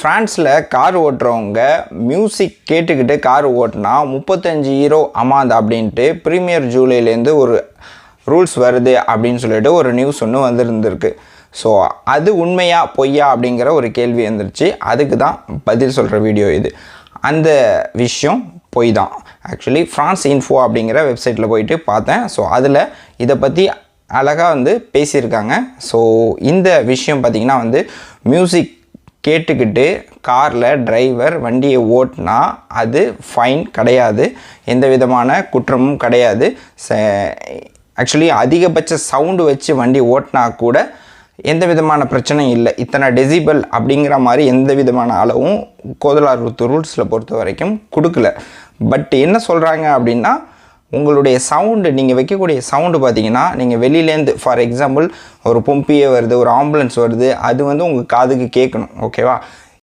ஃப்ரான்ஸில் கார் ஓட்டுறவங்க மியூசிக் கேட்டுக்கிட்டு கார் ஓட்டினா 35 யூரோ அமாண்ட் அப்படின்ட்டு ப்ரீமியர் ஜூலைலேருந்து ஒரு ரூல்ஸ் வருது அப்படின்னு சொல்லிட்டு ஒரு நியூஸ் ஒன்று வந்துருந்துருக்கு. ஸோ அது உண்மையா பொய்யா அப்படிங்கிற ஒரு கேள்வி வந்துருச்சு. அதுக்கு தான் பதில் சொல்கிற வீடியோ இது. அந்த விஷயம் பொய் தான். ஆக்சுவலி ஃப்ரான்ஸ் இன்ஃபோ அப்படிங்கிற வெப்சைட்டில் போயிட்டு பார்த்தேன். ஸோ அதில் இதை பற்றி அழகாக பேசியிருக்காங்க. ஸோ இந்த விஷயம் பார்த்திங்கன்னா மியூசிக் கேட்டுக்கிட்டு காரில் டிரைவர் வண்டியை ஓட்டினா அது ஃபைன் கிடையாது, எந்த விதமான குற்றமும் கிடையாது. ஆக்சுவலி அதிகபட்ச சவுண்டு வச்சு வண்டி ஓட்டினா கூட எந்த விதமான பிரச்சனையும் இல்லை. இத்தனை டெசிபல் அப்படிங்கிற மாதிரி எந்த விதமான அளவும் கோதலார் ரூல்ஸில் பொறுத்த வரைக்கும் கொடுக்கல. பட் என்ன சொல்கிறாங்க அப்படின்னா, உங்களுடைய சவுண்டு, நீங்கள் வைக்கக்கூடிய சவுண்டு பார்த்தீங்கன்னா, நீங்கள் வெளியிலேருந்து ஃபார் எக்ஸாம்பிள் ஒரு பொம்பியே வருது, ஒரு ஆம்புலன்ஸ் வருது, அது உங்கள் காதுக்கு கேட்கணும். ஓகேவா?